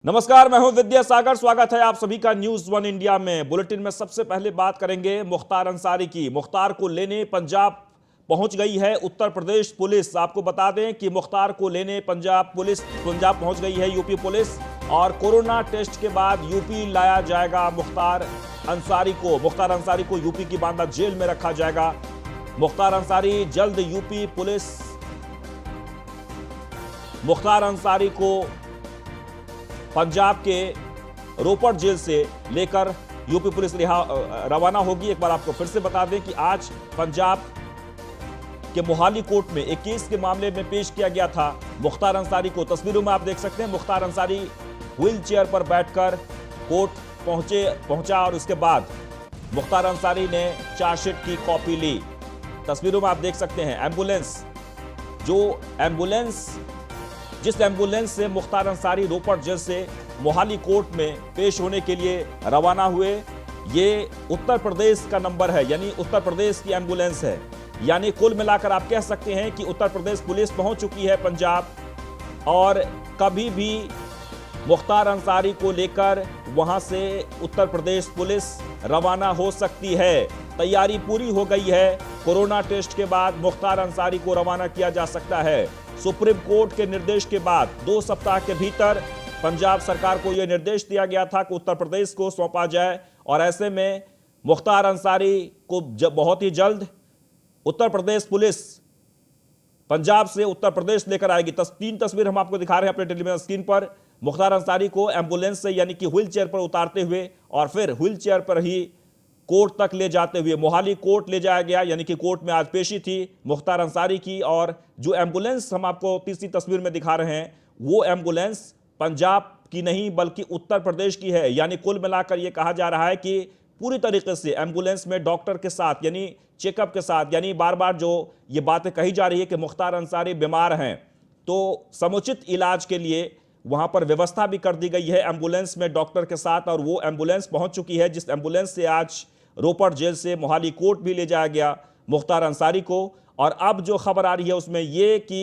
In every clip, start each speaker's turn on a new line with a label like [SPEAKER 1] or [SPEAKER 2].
[SPEAKER 1] नमस्कार, मैं हूं विद्यासागर। स्वागत है आप सभी का न्यूज वन इंडिया में। बुलेटिन में सबसे पहले बात करेंगे मुख्तार अंसारी की। मुख्तार को लेने पंजाब पहुंच गई है उत्तर प्रदेश पुलिस। आपको बता दें कि मुख्तार को लेने पंजाब पहुंच गई है यूपी पुलिस, और कोरोना टेस्ट के बाद यूपी लाया जाएगा मुख्तार अंसारी को। मुख्तार अंसारी को यूपी की बांदा जेल में रखा जाएगा। मुख्तार अंसारी जल्द यूपी पुलिस मुख्तार अंसारी को पंजाब के रोपड़ जेल से लेकर यूपी पुलिस रवाना होगी। एक बार आपको फिर से बता दें कि आज पंजाब के मोहाली कोर्ट में एक केस के मामले में पेश किया गया था मुख्तार अंसारी को। तस्वीरों में आप देख सकते हैं मुख्तार अंसारी व्हील चेयर पर बैठकर कोर्ट पहुंचा और उसके बाद मुख्तार अंसारी ने चार्जशीट की कॉपी ली। तस्वीरों में आप देख सकते हैं जिस एम्बुलेंस से मुख्तार अंसारी रोपड़ जेल से मोहाली कोर्ट में पेश होने के लिए रवाना हुए, ये उत्तर प्रदेश का नंबर है, यानी उत्तर प्रदेश की एम्बुलेंस है। यानी कुल मिलाकर आप कह सकते हैं कि उत्तर प्रदेश पुलिस पहुंच चुकी है पंजाब, और कभी भी मुख्तार अंसारी को लेकर वहां से उत्तर प्रदेश पुलिस रवाना हो सकती है। तैयारी पूरी हो गई है। कोरोना टेस्ट के बाद मुख्तार अंसारी को रवाना किया जा सकता है। सुप्रीम कोर्ट के निर्देश के बाद 2 सप्ताह के भीतर पंजाब सरकार को यह निर्देश दिया गया था कि उत्तर प्रदेश को सौंपा जाए, और ऐसे में मुख्तार अंसारी को बहुत ही जल्द उत्तर प्रदेश पुलिस पंजाब से उत्तर प्रदेश लेकर आएगी। 3 तस्वीर हम आपको दिखा रहे हैं अपने टेलीविजन स्क्रीन पर। मुख्तार अंसारी को एम्बुलेंस से यानी कि व्हील चेयर पर उतारते हुए और फिर व्हील चेयर पर ही कोर्ट तक ले जाते हुए मोहाली कोर्ट ले जाया गया। यानी कि कोर्ट में आज पेशी थी मुख्तार अंसारी की, और जो एम्बुलेंस हम आपको तीसरी तस्वीर में दिखा रहे हैं वो एम्बुलेंस पंजाब की नहीं बल्कि उत्तर प्रदेश की है। यानी कुल मिलाकर यह कहा जा रहा है कि पूरी तरीके से एम्बुलेंस में डॉक्टर के साथ यानी चेकअप के साथ, यानी बार बार जो ये बातें कही जा रही है कि मुख्तार अंसारी बीमार हैं, तो समुचित इलाज के लिए वहां पर व्यवस्था भी कर दी गई है एम्बुलेंस में डॉक्टर के साथ। और वो एम्बुलेंस पहुंच चुकी है जिस एम्बुलेंस से आज रोपड़ जेल से मोहाली कोर्ट भी ले जाया गया मुख्तार अंसारी को। और अब जो खबर आ रही है उसमें यह कि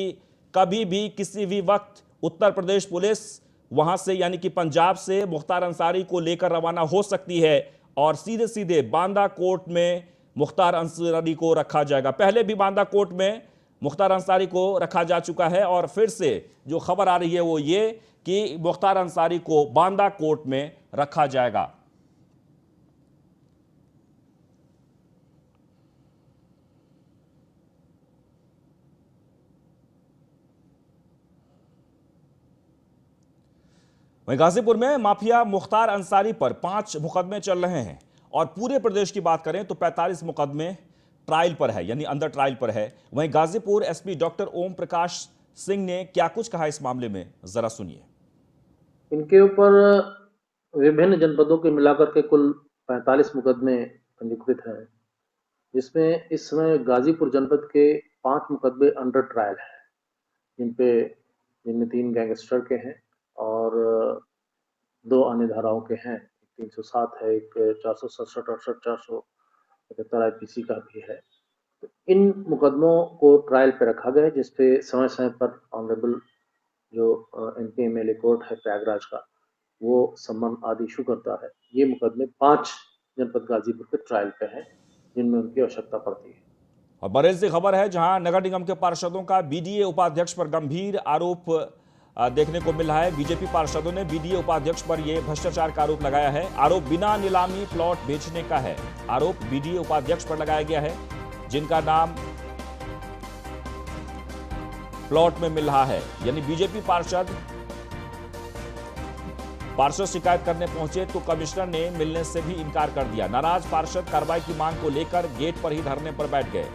[SPEAKER 1] कभी भी किसी भी वक्त उत्तर प्रदेश पुलिस वहां से यानी कि पंजाब से मुख्तार अंसारी को लेकर रवाना हो सकती है, और सीधे सीधे बांदा कोर्ट में मुख्तार अंसारी को रखा जाएगा। पहले भी बांदा कोर्ट में मुख्तार अंसारी को रखा जा चुका है, और फिर से जो खबर आ रही है वो ये कि मुख्तार अंसारी को बांदा कोर्ट में रखा जाएगा। वहीं गाजीपुर में माफिया मुख्तार अंसारी पर 5 मुकदमे चल रहे हैं, और पूरे प्रदेश की बात करें तो 45 मुकदमे ट्रायल पर है, यानी अंडर ट्रायल पर है। वहीं गाजीपुर एसपी डॉक्टर ओम प्रकाश सिंह ने क्या कुछ कहा इस मामले में, जरा सुनिए।
[SPEAKER 2] इनके ऊपर विभिन्न जनपदों के मिलाकर के कुल 45 मुकदमे पंजीकृत हैं, जिसमें इस समय गाजीपुर जनपद के 5 मुकदमे अंडर ट्रायल हैं, जिनमें 3 गैंगस्टर के हैं और 2 अन्य धाराओं के हैं। 307 है, एक 467, 68, 475 आईपीसी का भी है। तो इन मुकदमों को ट्रायल पे रखा गया है, जिसपे समय समय पर ऑनरेबल जो एमपी एमएलए कोर्ट है प्रयागराज का, वो सम्मन आदि इशू करता है। ये मुकदमे 5 जनपद गाजीपुर के ट्रायल पे हैं, जिनमें उनकी आवश्यकता पड़ती है।
[SPEAKER 1] और बरेली से खबर है जहां नगर निगम के पार्षदों का बीडीए उपाध्यक्ष पर गंभीर आरोप देखने को मिल रहा है। बीजेपी पार्षदों ने बीडीए उपाध्यक्ष पर यह भ्रष्टाचार का आरोप लगाया है। आरोप बिना नीलामी प्लॉट बेचने का है। आरोप बीडीए उपाध्यक्ष पर लगाया गया है, जिनका नाम प्लॉट में मिल रहा है। यानी बीजेपी पार्षद शिकायत करने पहुंचे तो कमिश्नर ने मिलने से भी इनकार कर दिया। नाराज पार्षद कार्रवाई की मांग को लेकर गेट पर ही धरने पर बैठ गए।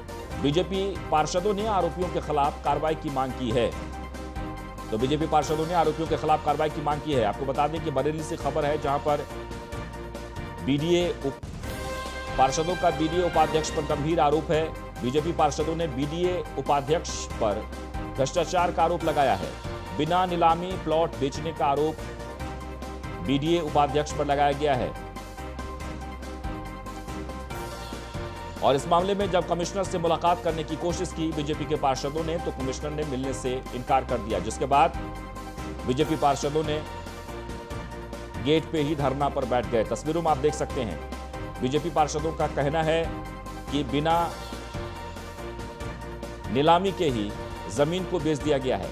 [SPEAKER 1] बीजेपी पार्षदों ने आरोपियों के खिलाफ कार्रवाई की मांग की है। तो बीजेपी पार्षदों ने आरोपियों के खिलाफ कार्रवाई की मांग की है। आपको बता दें कि बरेली से खबर है जहां पर पार्षदों का बीडीए उपाध्यक्ष पर गंभीर आरोप है। बीजेपी पार्षदों ने बीडीए उपाध्यक्ष पर भ्रष्टाचार का आरोप लगाया है। बिना नीलामी प्लॉट बेचने का आरोप बीडीए उपाध्यक्ष पर लगाया गया है। और इस मामले में जब कमिश्नर से मुलाकात करने की कोशिश की बीजेपी के पार्षदों ने, तो कमिश्नर ने मिलने से इनकार कर दिया, जिसके बाद बीजेपी पार्षदों ने गेट पे ही धरना पर बैठ गए। तस्वीरों में आप देख सकते हैं, बीजेपी पार्षदों का कहना है कि बिना नीलामी के ही जमीन को बेच दिया गया है।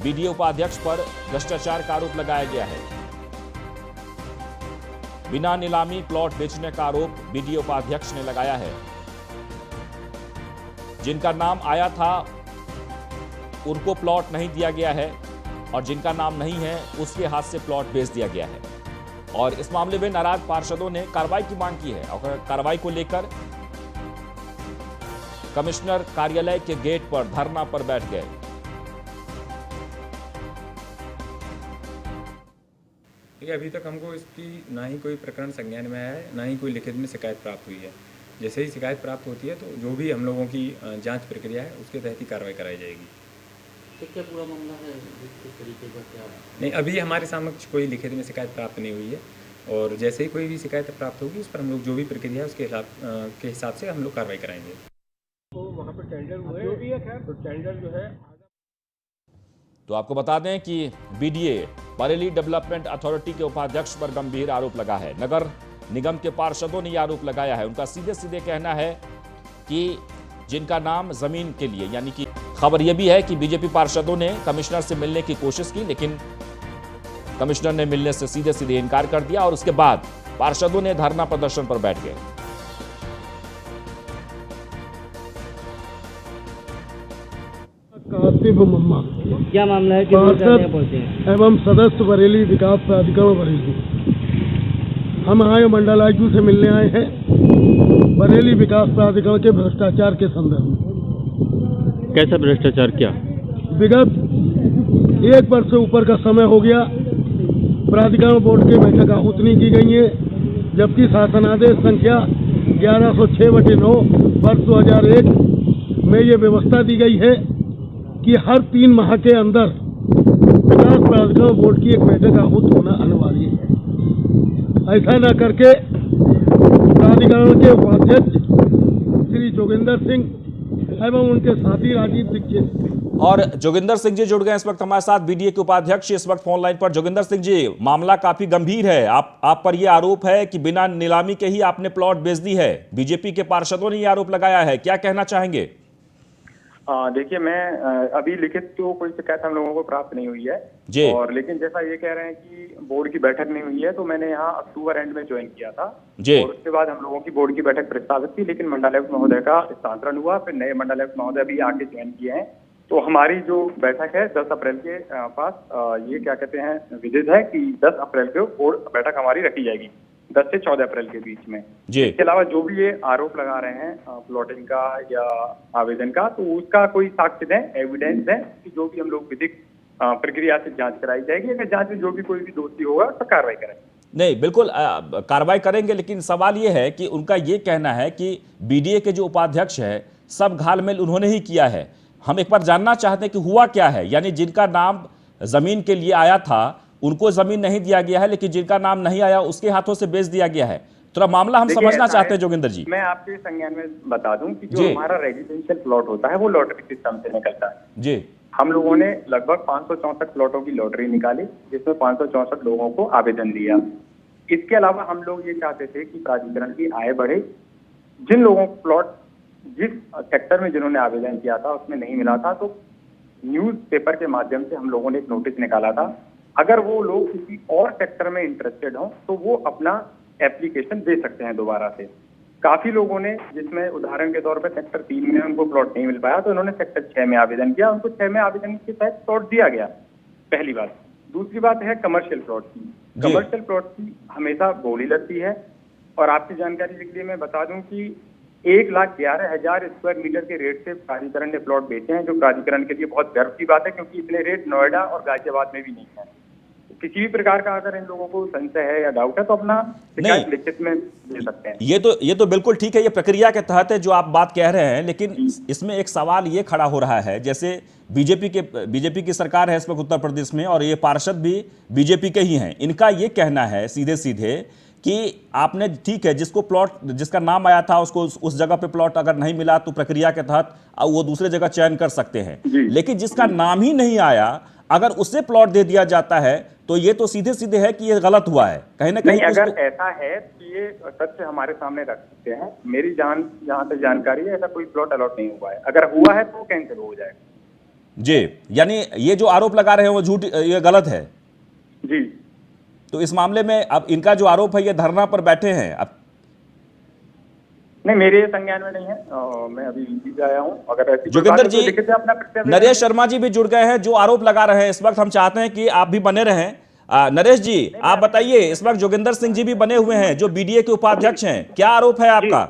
[SPEAKER 1] बीडीए उपाध्यक्ष पर भ्रष्टाचार का आरोप लगाया गया है। बिना नीलामी प्लॉट बेचने का आरोप बीडीए उपाध्यक्ष ने लगाया है। जिनका नाम आया था उनको प्लॉट नहीं दिया गया है और जिनका नाम नहीं है उसके हाथ से प्लॉट बेच दिया गया है। और इस मामले में नाराज पार्षदों ने कार्रवाई की मांग की है और कार्रवाई को लेकर कमिश्नर कार्यालय के गेट पर धरना पर बैठ गए।
[SPEAKER 3] अभी तक हमको इसकी ना ही कोई प्रकरण संज्ञान में आया है, ना ही कोई लिखित में शिकायत प्राप्त हुई है। जैसे ही शिकायत प्राप्त होती है तो जो भी हम लोगों की जांच प्रक्रिया है उसके तहत ही कार्रवाई कराई जाएगी।
[SPEAKER 4] तो क्या पूरा मामला है, किस तरीके का क्या?
[SPEAKER 3] नहीं, अभी हमारे समक्ष कोई लिखित में शिकायत प्राप्त नहीं हुई है और जैसे ही कोई भी शिकायत प्राप्त होगी उस पर हम लोग जो भी प्रक्रिया है उसके हिसाब से हम लोग कार्रवाई कराएंगे।
[SPEAKER 5] तो वहाँ पे टेंडर हुए जो भी है, खैर तो टेंडर जो है।
[SPEAKER 1] तो आपको बता दें कि बीडीए बरेली डेवलपमेंट अथॉरिटी के उपाध्यक्ष पर गंभीर आरोप लगा है। नगर निगम के पार्षदों ने यह आरोप लगाया है। उनका सीधे सीधे कहना है कि जिनका नाम जमीन के लिए, यानी कि खबर यह भी है कि बीजेपी पार्षदों ने कमिश्नर से मिलने की कोशिश की, लेकिन कमिश्नर ने मिलने से सीधे सीधे इनकार कर दिया और उसके बाद पार्षदों ने धरना प्रदर्शन पर बैठ गए।
[SPEAKER 5] कासिफ मम्मा
[SPEAKER 4] क्या मामला है,
[SPEAKER 5] पार्षद एवं सदस्य बरेली विकास प्राधिकरण बरेली। हम आए मंडलायुक्त से मिलने आए हैं बरेली विकास प्राधिकरण के भ्रष्टाचार के संदर्भ में।
[SPEAKER 6] कैसा भ्रष्टाचार? क्या
[SPEAKER 5] विगत 1 वर्ष से ऊपर का समय हो गया, प्राधिकरण बोर्ड की बैठक आहूतनी की गई है, जबकि शासनादेश संख्या 1106/9 वर्ष 2001 में ये व्यवस्था दी गई है कि हर 3 माह के अंदर विकास प्राधिकरण बोर्ड की एक बैठक आहूत होना अनिवार्य है। ऐसा न करके प्राधिकरण के उपाध्यक्ष श्री जोगिंदर सिंह एवं उनके साथी राजीव दीक्षित।
[SPEAKER 1] और जोगिंदर सिंह जी जुड़ गए इस वक्त हमारे साथ, बीडीए के उपाध्यक्ष इस वक्त फोन लाइन पर। जोगिंदर सिंह जी, मामला काफी गंभीर है। आप पर यह आरोप है कि बिना नीलामी के ही आपने प्लॉट बेच दी है। बीजेपी के पार्षदों ने यह आरोप लगाया है, क्या कहना चाहेंगे?
[SPEAKER 7] देखिए, मैं अभी लिखित तो कोई शिकायत हम लोगों को प्राप्त नहीं हुई है
[SPEAKER 1] जी।
[SPEAKER 7] और लेकिन जैसा ये कह रहे हैं कि बोर्ड की बैठक नहीं हुई है, तो मैंने यहाँ अक्टूबर एंड में ज्वाइन किया था
[SPEAKER 1] जी।
[SPEAKER 7] और उसके बाद हम लोगों की बोर्ड की बैठक प्रस्तावित थी, लेकिन मंडलायुक्त महोदय का स्थानांतरण हुआ, फिर नए मंडलायुक्त महोदय भी आके ज्वाइन किए हैं। तो हमारी जो बैठक है 10 अप्रैल के पास ये क्या कहते हैं विदित है कि 10 अप्रैल को बोर्ड बैठक हमारी रखी जाएगी, 10 से 14 अप्रैल के बीच में। इसके अलावा जो भी ये आरोप लगा रहे हैं प्लॉटिंग का या आवेदन का, तो उसका कोई साक्ष्य दें, एविडेंस दें कि जो भी हम लोग विधिक प्रक्रिया से जांच कराई जाएगी। अगर जांच में जो भी कोई भी दोषी होगा तो कार्रवाई करेंगे।
[SPEAKER 1] नहीं, बिल्कुल कार्रवाई करेंगे, लेकिन सवाल ये है कि उनका ये कहना है कि बीडीए के जो उपाध्यक्ष है सब घालमेल उन्होंने ही किया है। हम एक बार जानना चाहते हैं कि हुआ क्या है, यानी जिनका नाम जमीन के लिए आया था उनको जमीन नहीं दिया गया है, लेकिन जिनका नाम नहीं आया उसके हाथों से बेच दिया गया है। थोड़ा मामला हम समझना चाहते हैं जोगिंदर जी।
[SPEAKER 7] मैं आपके संज्ञान में बता दूं कि जो हमारा रेजिडेंशियल प्लॉट होता है वो लॉटरी सिस्टम से निकलता है
[SPEAKER 1] जी।
[SPEAKER 7] हम लोगों ने लगभग 564 प्लॉटों की लॉटरी निकाली, जिसमें 564 लोगों को आवेदन दिया। इसके अलावा हम लोग ये चाहते थे कि प्राधिकरण की आय बढ़े। जिन लोगों को प्लॉट जिस सेक्टर में जिन्होंने आवेदन किया था उसमें नहीं मिला था, तो न्यूज़पेपर के माध्यम से हम लोगों ने एक नोटिस निकाला था, अगर वो लोग किसी और सेक्टर में इंटरेस्टेड हों तो वो अपना एप्लीकेशन दे सकते हैं दोबारा से। काफी लोगों ने, जिसमें उदाहरण के तौर पर सेक्टर 3 में उनको प्लॉट नहीं मिल पाया, तो उन्होंने सेक्टर 6 में आवेदन किया, उनको 6 में आवेदन के तहत प्लॉट दिया गया। पहली बात। दूसरी बात है कमर्शियल प्लॉट की। कमर्शियल प्लॉट की हमेशा बोली लगती है और आपकी जानकारी के लिए मैं बता दूं कि 1,11,000 स्क्वायर मीटर के रेट से प्राधिकरण ने प्लॉट बेचे हैं, जो प्राधिकरण के लिए बहुत गर्व की बात है, क्योंकि इतने रेट नोएडा और गाजियाबाद में भी नहीं है। किसी भी प्रकार का अगर इन लोगों को संशय है या डाउट है तो अपना शिकायत लिखित में दे सकते हैं।
[SPEAKER 1] ये तो बिल्कुल ठीक है, ये प्रक्रिया के तहत है जो आप बात कह रहे हैं, लेकिन इसमें एक सवाल ये खड़ा हो रहा है, जैसे बीजेपी की सरकार है इस वक्त उत्तर प्रदेश में और ये पार्षद भी बीजेपी के ही हैं। इनका ये कहना है सीधे सीधे कि आपने, ठीक है, जिसको प्लॉट, जिसका नाम आया था उसको उस जगह पे प्लॉट अगर नहीं मिला तो प्रक्रिया के तहत वो दूसरे जगह चयन कर सकते हैं, लेकिन जिसका नाम ही नहीं आया अगर उसे प्लॉट दे दिया जाता है तो ये तो सीधे सीधे है कि ये गलत हुआ है, कहीं ना
[SPEAKER 7] नहीं,
[SPEAKER 1] कहीं
[SPEAKER 7] अगर ऐसा है तो ये तथ्य हमारे सामने रख सकते हैं। मेरी जहाँ तक जानकारी है ऐसा कोई प्लॉट अलॉट नहीं हुआ है, अगर हुआ है तो कैंसिल हो जाएगा।
[SPEAKER 1] जी, यानी ये जो आरोप लगा रहे हैं वो झूठ, ये गलत है
[SPEAKER 7] जी।
[SPEAKER 1] तो इस मामले में अब इनका जो आरोप है ये धरना पर बैठे हैं अब।
[SPEAKER 7] नहीं, मेरे संज्ञान में नहीं है, मैं अभी यूपी से आया हूँ। अगर ऐसी कोई
[SPEAKER 1] जोगिंदर
[SPEAKER 7] बात है
[SPEAKER 1] जी,
[SPEAKER 7] तो लिखित में अपना प्रत्यय दें।
[SPEAKER 1] नरेश शर्मा जी भी जुड़ गए हैं जो आरोप लगा रहे हैं इस वक्त। हम चाहते हैं कि आप भी बने रहें। नरेश जी आप बताइए, इस वक्त जोगिंदर सिंह जी भी बने हुए हैं जो बीडीए के उपाध्यक्ष हैं, क्या आरोप है आपका?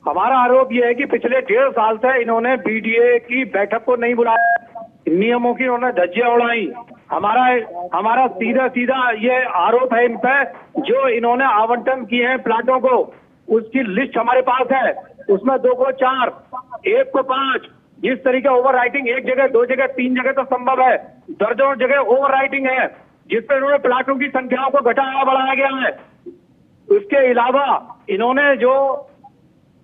[SPEAKER 6] हमारा आरोप यह है कि पिछले 1.5 साल से इन्होंने बीडीए की बैठक को नहीं बुलाया, नियमों की इन्होंने धज्जियां उड़ाई। हमारा सीधा ये आरोप है इन पे, जो इन्होंने आवंटन किए हैं प्लाटों को, उसकी लिस्ट हमारे पास है। उसमें 2 को 4, 1 को 5, जिस तरीके ओवर राइटिंग 1 जगह 2 जगह 3 जगह तो संभव है, दर्जनों जगह ओवर राइटिंग है, जिसपे इन्होंने प्लाटों की संख्याओं को घटाया बढ़ाया गया है। उसके अलावा इन्होंने जो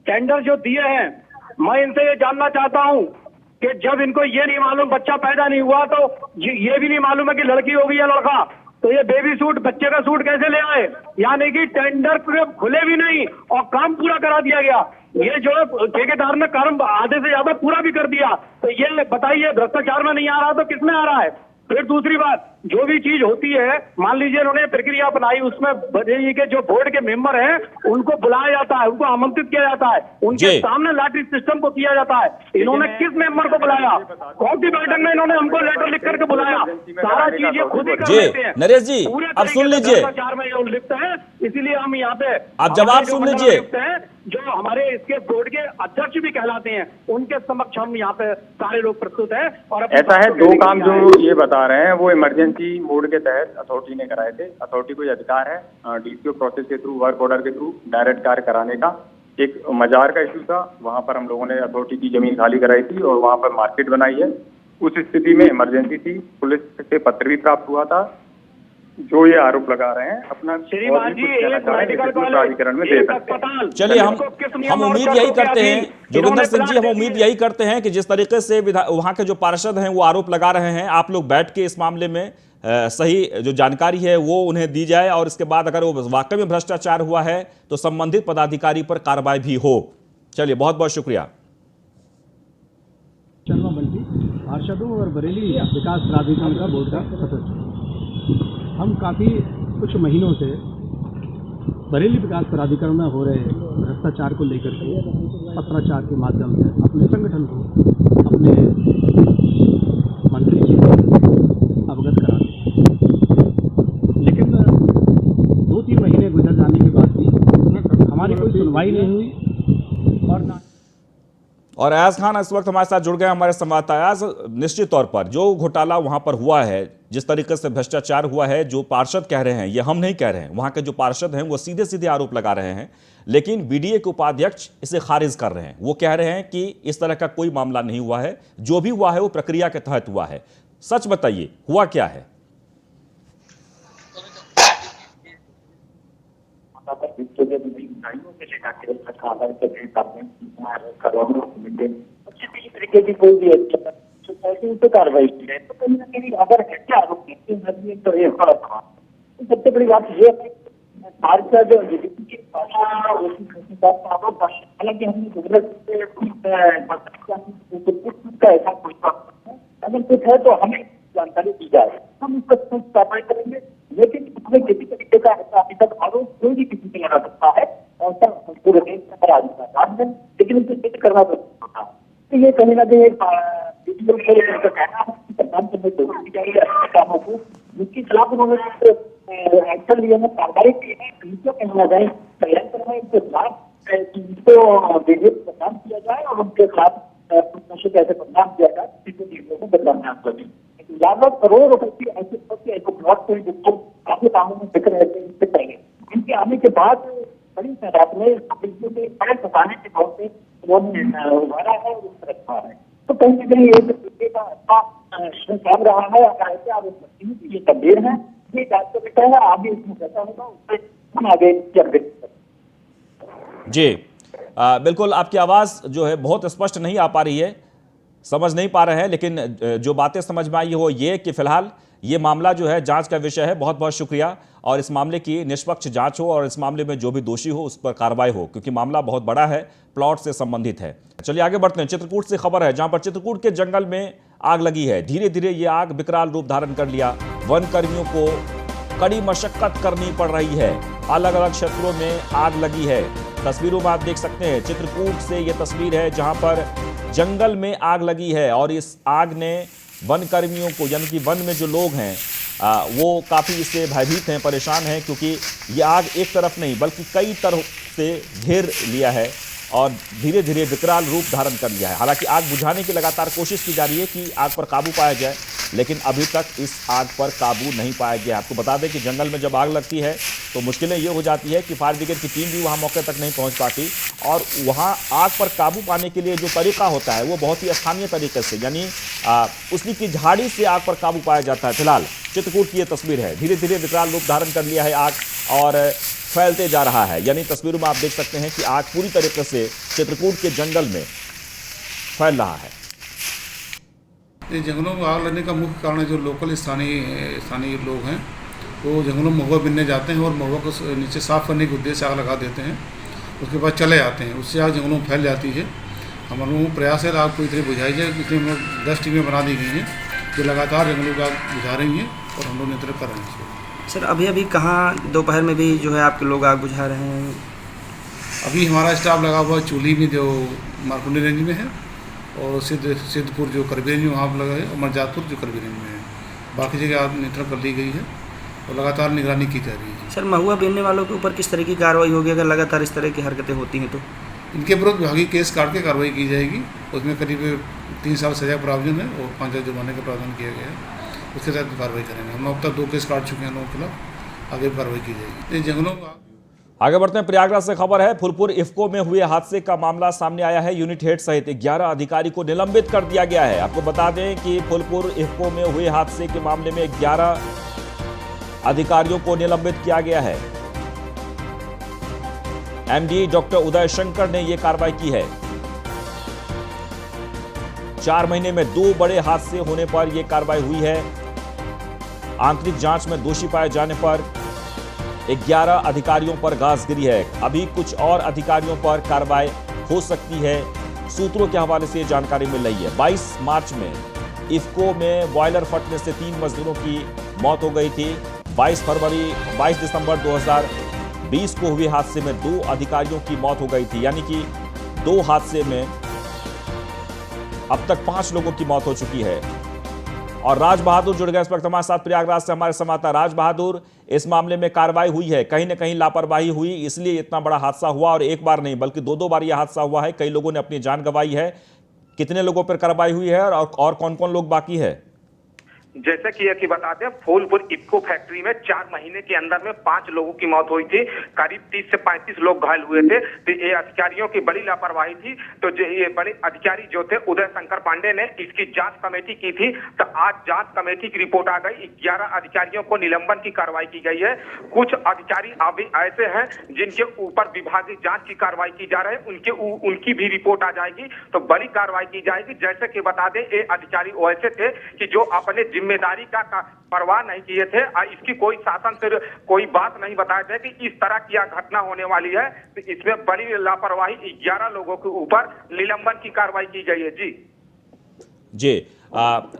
[SPEAKER 6] टेंडर जो दिए हैं, मैं इनसे ये जानना चाहता हूं कि जब इनको ये नहीं मालूम, बच्चा पैदा नहीं हुआ, तो ये भी नहीं मालूम है कि लड़की होगी या लड़का, तो ये बेबी सूट, बच्चे का सूट कैसे ले आए? यानी कि टेंडर पूरे खुले भी नहीं और काम पूरा करा दिया गया। ये जो ठेकेदार ने काम आधे से ज्यादा पूरा भी कर दिया, तो ये बताइए भ्रष्टाचार में नहीं आ रहा तो किसमें आ रहा है? फिर दूसरी बात, जो भी चीज होती है, मान लीजिए इन्होंने प्रक्रिया अपनाई, उसमें बरेली के जो बोर्ड के मेंबर हैं उनको बुलाया जाता है, उनको आमंत्रित किया जाता है, उनके सामने लॉटरी सिस्टम को किया जाता है। इन्होंने किस मेंबर को बुलाया? कौन सी बैठक में इन्होंने हमको लेटर लिख करके बुलाया? सारा चीज ये खुद ही कर लेते हैं।
[SPEAKER 1] नरेश जी अब सुन लीजिए,
[SPEAKER 6] भ्रष्टाचार में जो लिप्त है, इसीलिए हम यहाँ पे
[SPEAKER 1] आप जवाब सुन लीजिए।
[SPEAKER 6] जो हमारे इसके बोर्ड के अध्यक्ष भी कहलाते हैं, उनके समक्ष हम यहाँ पे सारे लोग प्रस्तुत हैं। और
[SPEAKER 7] ऐसा है, 2 काम जो ये बता रहे हैं वो इमरजेंसी मोड के तहत अथॉरिटी ने कराए थे। अथॉरिटी को ये अधिकार है डीसीओ प्रोसेस के थ्रू, वर्क ऑर्डर के थ्रू डायरेक्ट कार्य कराने का। एक मजार का इशू था, वहां पर हम लोगों ने अथॉरिटी की जमीन खाली कराई थी और वहां पर मार्केट बनाई है। उस स्थिति में इमरजेंसी थी, पुलिस से पत्र भी प्राप्त हुआ था। जो ये आरोप लगा रहे हैं अपना
[SPEAKER 6] श्रीमान जी, एक मेडिकल
[SPEAKER 7] प्राधिकरण में दे सकते हैं।
[SPEAKER 1] चलिए हम उम्मीद यही करते हैं, जोगिंदर सिंह जी, हम उम्मीद यही करते हैं कि जिस तरीके से वहां के जो पार्षद हैं वो आरोप लगा रहे हैं, आप लोग बैठ के इस मामले में सही जो जानकारी है वो उन्हें दी जाए और इसके बाद अगर वो वाकई में भ्रष्टाचार हुआ है तो संबंधित पदाधिकारी पर कार्रवाई भी हो। चलिए बहुत बहुत शुक्रिया।
[SPEAKER 8] शर्मा बंटी, पार्षदों और बरेली विकास प्राधिकरण का बोर्ड का सदस्य। हम काफ़ी कुछ महीनों से बरेली विकास प्राधिकरण में हो रहे भ्रष्टाचार को लेकर के पत्राचार के माध्यम से अपने संगठन को, अपने मंत्री जी को अवगत कराते हैं। लेकिन 2-3 महीने गुजर जाने के बाद भी हमारी कोई सुनवाई नहीं हुई और ना।
[SPEAKER 1] और अयाज खान इस वक्त हमारे साथ जुड़ गए, हमारे संवाददाता। अयाज, निश्चित तौर पर जो घोटाला वहां पर हुआ है, जिस तरीके से भ्रष्टाचार हुआ है, जो पार्षद कह रहे हैं, ये हम नहीं कह रहे हैं, वहां के जो पार्षद हैं वो सीधे सीधे आरोप लगा रहे हैं, लेकिन बीडीए के उपाध्यक्ष इसे खारिज कर रहे हैं। वो कह रहे हैं कि इस तरह का कोई मामला नहीं हुआ है, जो भी हुआ है वो प्रक्रिया के तहत हुआ है। सच बताइए, हुआ क्या है?
[SPEAKER 9] तरीके की कोई भी उस पर कार्रवाई की है, तो कहीं ना कहीं अगर ऐसे आरोप तो ये गलत था। सबसे बड़ी बात ये है पार्षद हालांकि हमने ऐसा कोई अगर कुछ है तो हमें जानकारी दी जाए, हम उसका कार्रवाई करेंगे। लेकिन उसमें किसी तरीके का ऐसा अभी तक आरोप कोई भी किसी पे लगा सकता है, ऐसा पूरे देश में करा जाता है, लेकिन उसे सिद्ध करना तो होता है। तो ये कहीं ना कहीं कहना है सरकार की कामों को जिसके खिलाफ उन्होंने एक्शन लिए हैं, कार्रवाई की है, इनको कहीं ना कहीं तैयार करना है, इनके खिलाफ इनको विधेयक प्रदान किया जाए और उनके खिलाफ कैसे प्रदान किया जाए, चीजों को बदलाव करें। लाख करोड़ रुपए की ऐसे प्लॉट थे जिसको काफी कामों में बिक रहे थे, इससे पहले इनके आने के बाद बड़ी तादाद में बड़े फंसाने के तौर पे उभारा है और उस रखा है। तो कहीं ना कहीं एक तरीके का अच्छा काम रहा है। अगर ऐसे आप ये तब्दील है, ये जांच बेटा है, आगे इसमें कैसा होगा उससे हम आगे
[SPEAKER 1] जी बिल्कुल, आपकी आवाज जो है बहुत स्पष्ट नहीं आ पा रही है, समझ नहीं पा रहे हैं, लेकिन जो बातें समझ में आई वो ये कि फिलहाल ये मामला जो है जांच का विषय है। बहुत बहुत शुक्रिया, और इस मामले की निष्पक्ष जांच हो और इस मामले में जो भी दोषी हो उस पर कार्रवाई हो, क्योंकि मामला बहुत बड़ा है, प्लॉट से संबंधित है। चलिए आगे बढ़ते हैं। चित्रकूट से खबर है, जहां पर चित्रकूट के जंगल में आग लगी है। धीरे धीरे ये आग विकराल रूप धारण कर लिया। वन कर्मियों को कड़ी मशक्कत करनी पड़ रही है। अलग अलग क्षेत्रों में आग लगी है। तस्वीरों में आप देख सकते हैं, चित्रकूट से ये तस्वीर है जहां पर जंगल में आग लगी है, और इस आग ने वन कर्मियों को, यानी कि वन में जो लोग हैं वो काफ़ी इससे भयभीत हैं, परेशान हैं, क्योंकि ये आग एक तरफ नहीं बल्कि कई तरफ से घेर लिया है और धीरे धीरे विकराल रूप धारण कर लिया है। हालांकि आग बुझाने की लगातार कोशिश की जा रही है कि आग पर काबू पाया जाए, लेकिन अभी तक इस आग पर काबू नहीं पाया गया। आपको बता दें कि जंगल में जब आग लगती है तो मुश्किलें ये हो जाती है कि फायर ब्रिगेड की टीम भी वहाँ मौके तक नहीं पहुँच पाती, और वहाँ आग पर काबू पाने के लिए जो तरीका होता है वो बहुत ही स्थानीय तरीके से, यानी उसकी की झाड़ी से आग पर काबू पाया जाता है। फिलहाल चित्रकूट की ये तस्वीर है, धीरे धीरे विकराल रूप धारण कर लिया है आग और फैलते जा रहा है। यानी तस्वीरों में आप देख सकते हैं कि आग पूरी तरीके से चित्रकूट के जंगल में फैल रहा है।
[SPEAKER 10] ये जंगलों में आग लगने का मुख्य कारण है जो लोकल स्थानीय लोग हैं, वो जंगलों में महुआ बिनने जाते हैं और महुआ को नीचे साफ करने के उद्देश्य से आग लगा देते हैं। उसके बाद चले आते हैं, उससे आग जंगलों में फैल जाती है। हम लोगों को प्रयास है आग पूरी तरह बुझाई जाए। इसलिए हम लोग 10 टीमें बना दी गई हैं जो लगातार जंगलों का आग बुझा रही हैं और हम लोग नियंत्रण कर रहे हैं।
[SPEAKER 11] सर अभी कहाँ दोपहर में भी जो है आपके लोग आग बुझा रहे हैं?
[SPEAKER 10] अभी हमारा स्टाफ लगा हुआ चूली में जो मारकुंडी रेंज में है, और सिद्धपुर जो करबी रेंज में वहाँ पर लगा है, और मरजातपुर जो करबी रेंज में है। बाकी जगह आग नियंत्रण कर ली गई है और लगातार निगरानी की जा रही है।
[SPEAKER 11] सर महुआ बीनने वालों के ऊपर किस तरह की कार्रवाई होगी अगर लगातार इस तरह की हरकतें होती हैं तो?
[SPEAKER 10] इनके विरुद्ध विभागीय केस काट के कार्रवाई की जाएगी। उसमें करीब 3 साल सजा प्रावधान है और 5 हजार जुर्माने का प्रावधान किया गया है। उसके तहत कार्रवाई करेंगे। हम अब तक 2 केस काट चुके हैं लोगों के खिलाफ, आगे भी कार्रवाई की जाएगी। जंगलों का
[SPEAKER 1] आगे बढ़ते हैं। प्रयागराज से खबर है, फूलपुर इफ्को में हुए हादसे का मामला सामने आया है। यूनिट हेड सहित 11 अधिकारी को निलंबित कर दिया गया है। आपको बता दें कि फूलपुर इफ्को में हुए हादसे के मामले में 11 अधिकारियों को निलंबित किया गया है। एमडी डॉक्टर उदय शंकर ने यह कार्रवाई की है। 4 महीने में 2 बड़े हादसे होने पर यह कार्रवाई हुई है। आंतरिक जांच में दोषी पाए जाने पर 11 अधिकारियों पर गाज गिरी है। अभी कुछ और अधिकारियों पर कार्रवाई हो सकती है। सूत्रों के हवाले से जानकारी मिल रही है। 22 मार्च में इफ्को में बॉयलर फटने से 3 मजदूरों की मौत हो गई थी। 22 दिसंबर 2020 को हुए हादसे में 2 अधिकारियों की मौत हो गई थी, यानी कि 2 हादसे में अब तक 5 लोगों की मौत हो चुकी है। और राज बहादुर जुड़ गए इस वक्त हमारे साथ प्रयागराज से, हमारे संवाददाता। राज बहादुर, इस मामले में कार्रवाई हुई है, कहीं ना कहीं लापरवाही हुई, इसलिए इतना बड़ा हादसा हुआ, और एक बार नहीं बल्कि 2 बार यह हादसा हुआ है। कई लोगों ने अपनी जान गंवाई है। कितने लोगों पर कार्रवाई हुई है और कौन कौन लोग बाकी है?
[SPEAKER 6] जैसे कि बता दें, फूलपुर इफ्को फैक्ट्री में 4 महीने के अंदर में 5 लोगों की मौत हुई थी। करीब 30 से 35 लोग घायल हुए थे। तो ये अधिकारियों की बड़ी लापरवाही थी। तो ये बड़े अधिकारी जो थे, उदय शंकर पांडे ने इसकी जांच कमेटी की थी। तो आज जांच कमेटी की रिपोर्ट आ गई। 11 अधिकारियों को निलंबन की कार्रवाई की गई है। कुछ अधिकारी अभी ऐसे हैं जिनके ऊपर विभागीय जांच की कार्रवाई की जा रही है, उनकी भी रिपोर्ट आ जाएगी तो बड़ी कार्रवाई की जाएगी। जैसे कि बता दें, ये अधिकारी वैसे थे कि जो अपने जिम्मेदारी का परवाह नहीं किए थे। इसकी कोई शासन से कोई बात नहीं बताया था कि इस तरह की घटना होने वाली है। तो इसमें बड़ी लापरवाही 11 लोगों के ऊपर निलंबन की कार्रवाई की गई है। जी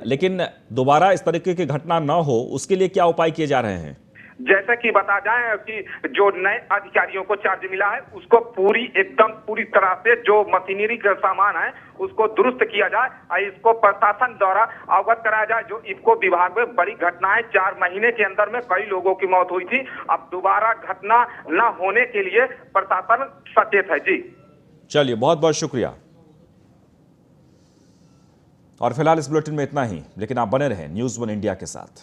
[SPEAKER 1] लेकिन दोबारा इस तरीके की घटना न हो, उसके लिए क्या उपाय किए जा रहे हैं?
[SPEAKER 6] जैसे कि बता जाए कि जो नए अधिकारियों को चार्ज मिला है उसको पूरी तरह से जो मशीनरी का सामान है उसको दुरुस्त किया जाए। इसको प्रशासन द्वारा अवगत कराया जाए। जो इफ्को विभाग में बड़ी घटनाएं 4 महीने के अंदर में कई लोगों की मौत हुई थी। अब दोबारा घटना न होने के लिए प्रशासन सचेत है। जी
[SPEAKER 1] चलिए, बहुत बहुत शुक्रिया। और फिलहाल इस बुलेटिन में इतना ही, लेकिन आप बने रहें न्यूज़ 1 इंडिया के साथ।